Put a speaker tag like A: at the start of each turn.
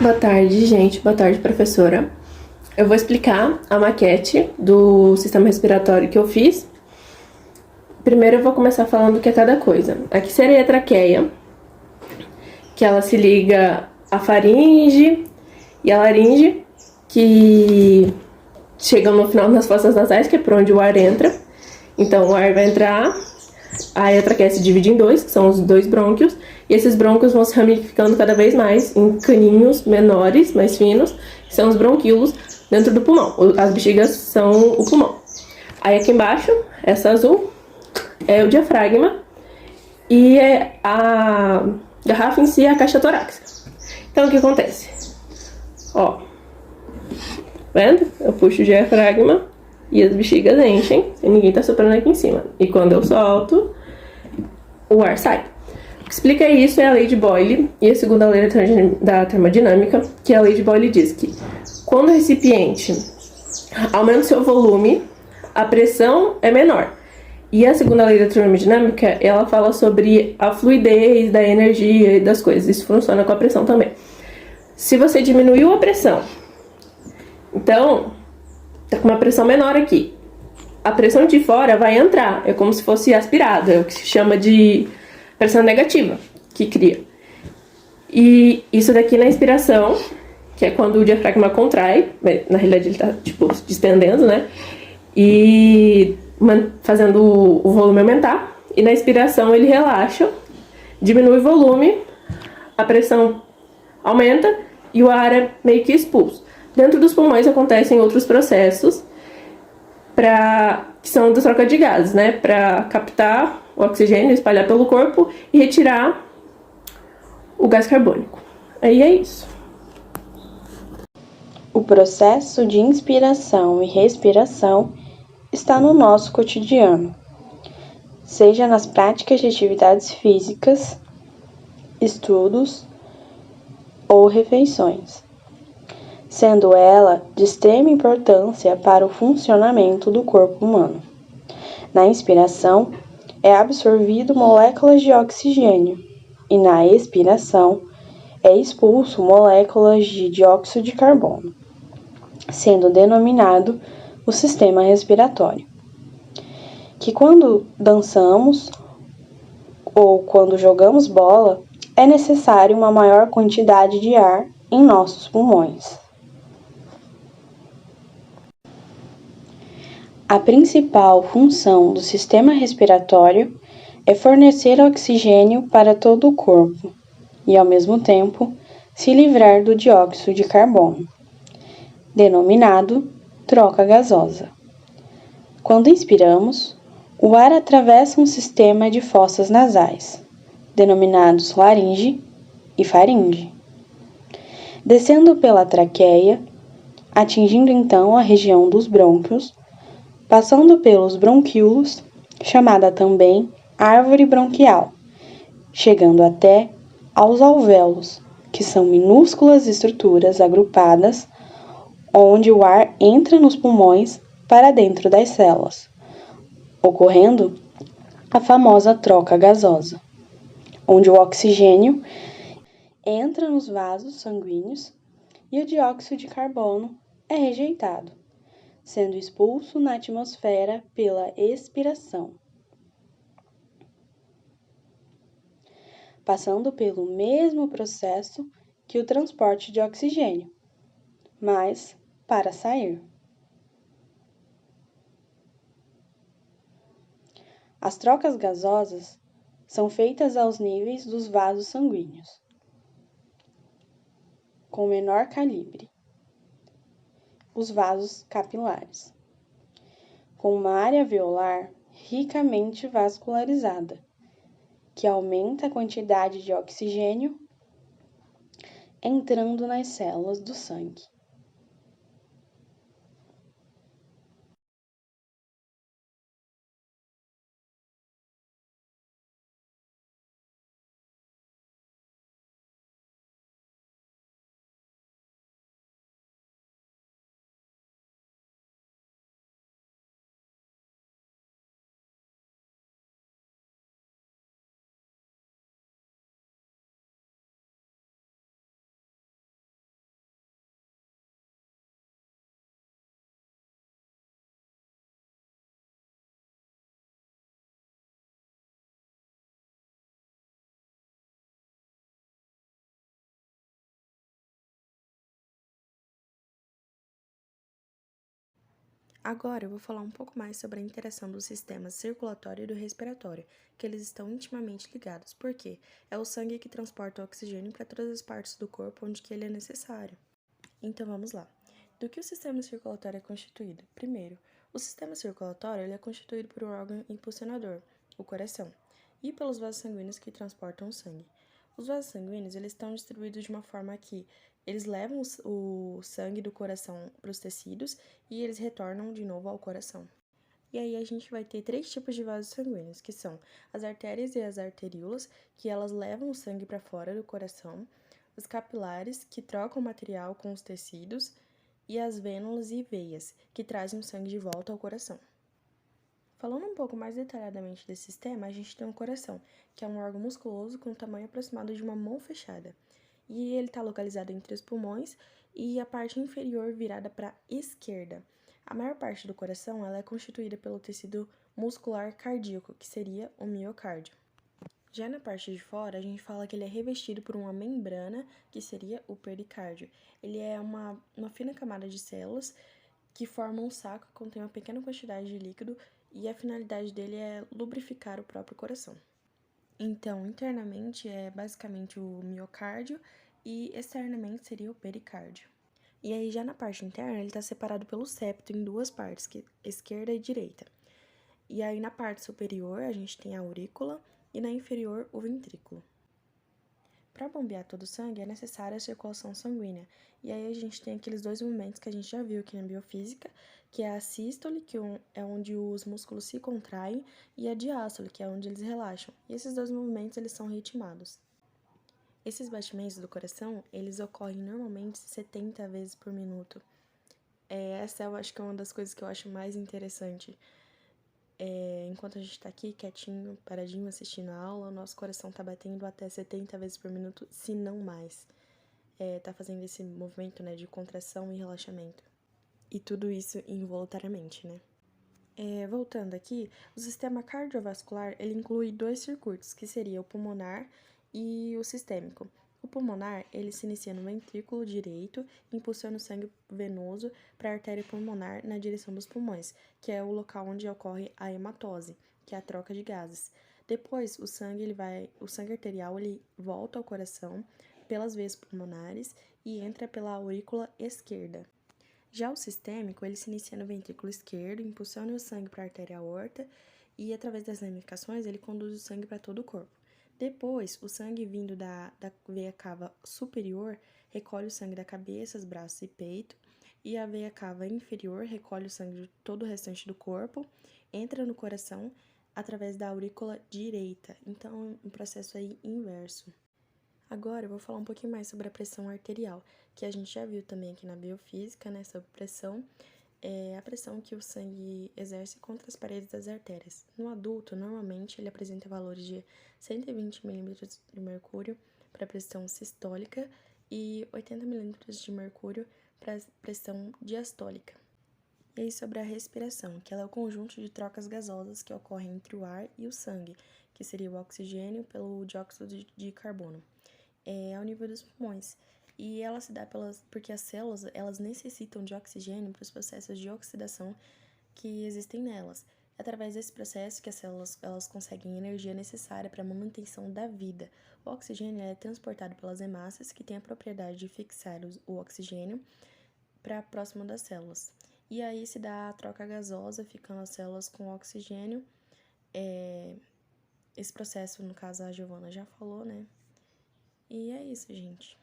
A: Boa tarde, gente. Boa tarde, professora. Eu vou explicar a maquete do sistema respiratório que eu fiz. Primeiro eu vou começar falando o que é cada coisa. Aqui seria a traqueia, que ela se liga à faringe e à laringe, que chegam no final das fossas nasais, que é por onde o ar entra. Então o ar vai entrar, aí a traqueia se divide em dois, que são os dois brônquios, e esses brônquios vão se ramificando cada vez mais em caninhos menores, mais finos, que são os bronquíolos dentro do pulmão. As bexigas são o pulmão. Aí aqui embaixo, essa azul, é o diafragma, e a garrafa em si é a caixa torácica. Então o que acontece? Ó, vendo? Eu puxo o diafragma e as bexigas enchem e ninguém tá soprando aqui em cima. E quando eu solto, o ar sai. O que explica isso é a lei de Boyle e a segunda lei da termodinâmica, que a lei de Boyle diz que quando o recipiente aumenta o seu volume, a pressão é menor. E a segunda lei da termodinâmica, ela fala sobre a fluidez da energia e das coisas. Isso funciona com a pressão também. Se você diminuiu a pressão, então tá com uma pressão menor aqui, a pressão de fora vai entrar, é como se fosse aspirada, é o que se chama de pressão negativa que cria. E isso daqui na inspiração, que é quando o diafragma contrai, na realidade ele tá tipo distendendo, né? E fazendo o volume aumentar. E na expiração ele relaxa, diminui o volume, a pressão aumenta e o ar é meio que expulso. Dentro dos pulmões acontecem outros processos que são da troca de gases, né? Para captar o oxigênio, espalhar pelo corpo e retirar o gás carbônico. Aí é isso.
B: O processo de inspiração e respiração está no nosso cotidiano, seja nas práticas de atividades físicas, estudos ou refeições, sendo ela de extrema importância para o funcionamento do corpo humano. Na inspiração, é absorvido moléculas de oxigênio e na expiração, é expulso moléculas de dióxido de carbono, sendo denominado o sistema respiratório. Que quando dançamos ou quando jogamos bola, é necessário uma maior quantidade de ar em nossos pulmões. A principal função do sistema respiratório é fornecer oxigênio para todo o corpo e, ao mesmo tempo, se livrar do dióxido de carbono, denominado troca gasosa. Quando inspiramos, o ar atravessa um sistema de fossas nasais, denominados laringe e faringe, descendo pela traqueia, atingindo então a região dos brônquios, passando pelos bronquíolos, chamada também árvore bronquial, chegando até aos alvéolos, que são minúsculas estruturas agrupadas onde o ar entra nos pulmões para dentro das células, ocorrendo a famosa troca gasosa, onde o oxigênio entra nos vasos sanguíneos e o dióxido de carbono é rejeitado, sendo expulso na atmosfera pela expiração, passando pelo mesmo processo que o transporte de oxigênio, mas para sair. As trocas gasosas são feitas aos níveis dos vasos sanguíneos, com menor calibre, os vasos capilares, com uma área alveolar ricamente vascularizada, que aumenta a quantidade de oxigênio entrando nas células do sangue.
C: Agora eu vou falar um pouco mais sobre a interação do sistema circulatório e do respiratório, que eles estão intimamente ligados, porque é o sangue que transporta o oxigênio para todas as partes do corpo onde que ele é necessário. Então vamos lá. Do que o sistema circulatório é constituído? Primeiro, o sistema circulatório ele é constituído por um órgão impulsionador, o coração, e pelos vasos sanguíneos que transportam o sangue. Os vasos sanguíneos eles estão distribuídos de uma forma que eles levam o sangue do coração para os tecidos e eles retornam de novo ao coração. E aí a gente vai ter 3 tipos de vasos sanguíneos, que são as artérias e as arteríolas, que elas levam o sangue para fora do coração, os capilares, que trocam o material com os tecidos, e as vênulas e veias, que trazem o sangue de volta ao coração. Falando um pouco mais detalhadamente desse sistema, a gente tem o coração, que é um órgão musculoso com o tamanho aproximado de uma mão fechada. E ele está localizado entre os pulmões e a parte inferior virada para a esquerda. A maior parte do coração ela é constituída pelo tecido muscular cardíaco, que seria o miocárdio. Já na parte de fora, a gente fala que ele é revestido por uma membrana, que seria o pericárdio. Ele é uma fina camada de células que formam um saco que contém uma pequena quantidade de líquido e a finalidade dele é lubrificar o próprio coração. Então, internamente é basicamente o miocárdio e externamente seria o pericárdio. E aí, já na parte interna, ele está separado pelo septo em 2 partes, que é esquerda e direita. E aí, na parte superior, a gente tem a aurícula e na inferior, o ventrículo. Para bombear todo o sangue, é necessária a circulação sanguínea. E aí a gente tem aqueles 2 movimentos que a gente já viu aqui na biofísica, que é a sístole, que é onde os músculos se contraem, e a diástole, que é onde eles relaxam. E esses 2 movimentos, eles são ritmados. Esses batimentos do coração, eles ocorrem normalmente 70 vezes por minuto. Essa eu acho que é uma das coisas que eu acho mais interessante. Enquanto a gente tá aqui quietinho, paradinho, assistindo a aula, o nosso coração tá batendo até 70 vezes por minuto, se não mais. Tá fazendo esse movimento, né, de contração e relaxamento. E tudo isso involuntariamente, né? Voltando aqui, o sistema cardiovascular, ele inclui 2 circuitos, que seria o pulmonar e o sistêmico. O pulmonar, ele se inicia no ventrículo direito e impulsiona o sangue venoso para a artéria pulmonar na direção dos pulmões, que é o local onde ocorre a hematose, que é a troca de gases. Depois, o sangue arterial, ele volta ao coração pelas veias pulmonares e entra pela aurícula esquerda. Já o sistêmico, ele se inicia no ventrículo esquerdo, impulsiona o sangue para a artéria aorta e, através das ramificações, ele conduz o sangue para todo o corpo. Depois, o sangue vindo da veia cava superior recolhe o sangue da cabeça, braços e peito, e a veia cava inferior recolhe o sangue de todo o restante do corpo, entra no coração através da aurícula direita. Então, um processo aí inverso. Agora eu vou falar um pouquinho mais sobre a pressão arterial, que a gente já viu também aqui na biofísica, né, sobre pressão. É a pressão que o sangue exerce contra as paredes das artérias. No adulto, normalmente, ele apresenta valores de 120 milímetros de mercúrio para pressão sistólica e 80 milímetros de mercúrio para pressão diastólica. E aí sobre a respiração, que ela é o conjunto de trocas gasosas que ocorrem entre o ar e o sangue, que seria o oxigênio pelo dióxido de carbono, ao nível dos pulmões. E ela se dá porque as células elas necessitam de oxigênio para os processos de oxidação que existem nelas. É através desse processo que as células elas conseguem a energia necessária para a manutenção da vida. O oxigênio é transportado pelas hemácias, que têm a propriedade de fixar o oxigênio para próximo das células. E aí se dá a troca gasosa, ficando as células com oxigênio. Esse processo, no caso, a Giovana já falou, né? E é isso, gente.